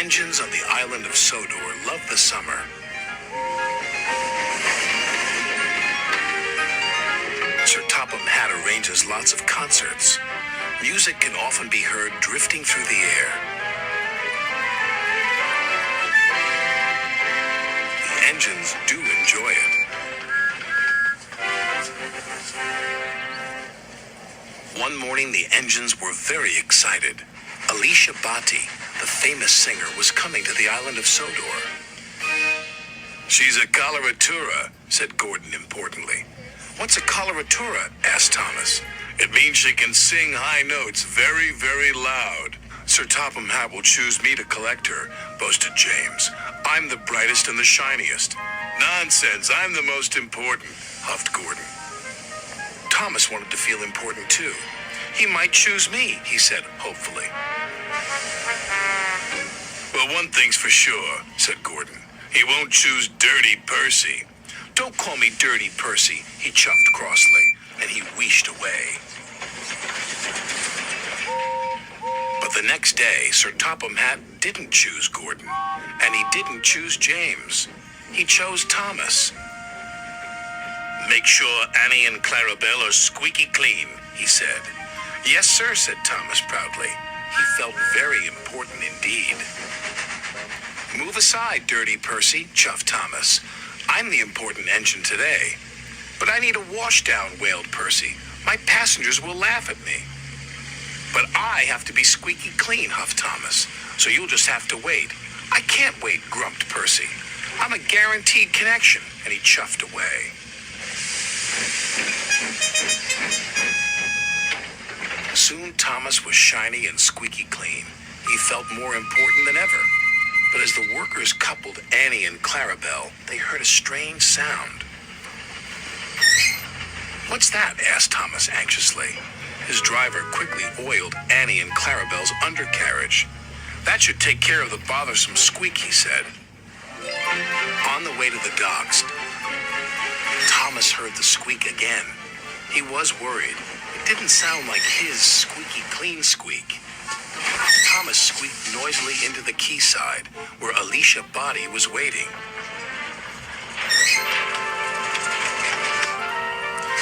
engines on the island of Sodor love the summer. Sir Topham Hatt arranges lots of concerts. Music can often be heard drifting through the air. The engines do enjoy it. One morning, the engines were very excited. Alicia Botti, the famous singer, was coming to the island of Sodor. "She's a coloratura," said Gordon importantly. "What's a coloratura?" asked Thomas. "It means she can sing high notes very, very loud. Sir Topham Hatt will choose me to collect her," boasted James. "I'm the brightest and the shiniest." "Nonsense, I'm the most important," huffed Gordon. Thomas wanted to feel important too. "He might choose me," he said hopefully. "Well, one thing's for sure," said Gordon. "He won't choose Dirty Percy." "Don't call me Dirty Percy," he chuffed crossly, and he wheeshed away. But the next day, Sir Topham Hatt didn't choose Gordon, and he didn't choose James. He chose Thomas. "Make sure Annie and Clarabel are squeaky clean," he said. "Yes, sir," said Thomas proudly. He felt very important indeed. "Move aside, Dirty Percy," chuffed Thomas. "I'm the important engine today." "But I need a washdown," wailed Percy. "My passengers will laugh at me." "But I have to be squeaky clean," huffed Thomas. "So you'll just have to wait." "I can't wait," grumped Percy. "I'm a guaranteed connection," and he chuffed away. Soon Thomas was shiny and squeaky clean. He felt more important than ever. But as the workers coupled Annie and Clarabel, they heard a strange sound. "What's that?" asked Thomas anxiously. His driver quickly oiled Annie and Clarabel's undercarriage. "That should take care of the bothersome squeak," he said. On the way to the docks, Thomas heard the squeak again. He was worried. It didn't sound like his squeaky clean squeak. Thomas squeaked noisily into the quayside, where Alicia Botti was waiting.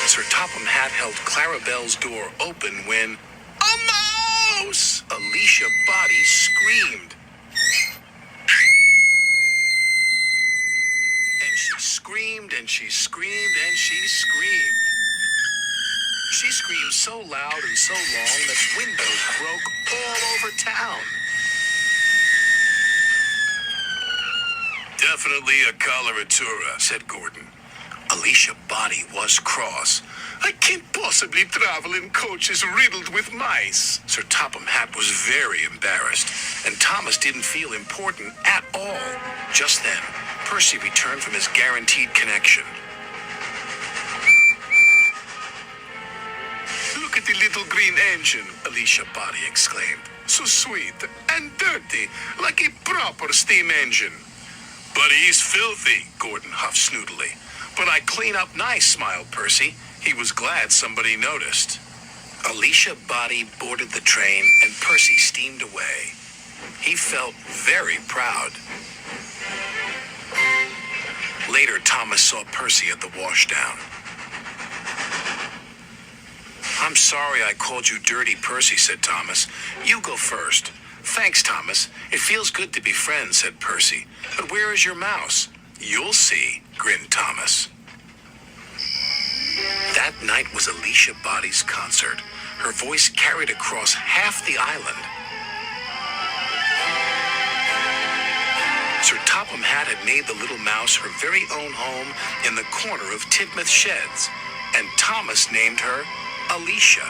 Sir Topham Hatt held Clarabel's door open when, "A mouse!" Alicia Botti screamed. And she screamed, and she screamed, and she screamed. She screamed so loud and so long that windows broke all over town. "Definitely a coloratura," said Gordon. Alicia Botti was cross. "I can't possibly travel in coaches riddled with mice." Sir Topham Hatt was very embarrassed, and Thomas didn't feel important at all. Just then, Percy returned from his guaranteed connection. "Look at the little green engine," Alicia Botti exclaimed. "So sweet and dirty, like a proper steam engine." "But he's filthy," Gordon huffed snootily. "But I clean up nice," smiled Percy. He was glad somebody noticed. Alicia Botti boarded the train, and Percy steamed away. He felt very proud. Later, Thomas saw Percy at the washdown. "I'm sorry I called you Dirty Percy," said Thomas. "You go first." "Thanks, Thomas. It feels good to be friends," said Percy. "But where is your mouse?" "You'll see," grinned Thomas. That night was Alicia Botti's concert. Her voice carried across half the island. Sir Topham Hatt had made the little mouse her very own home in the corner of Tidmouth Sheds, and Thomas named her Alicia.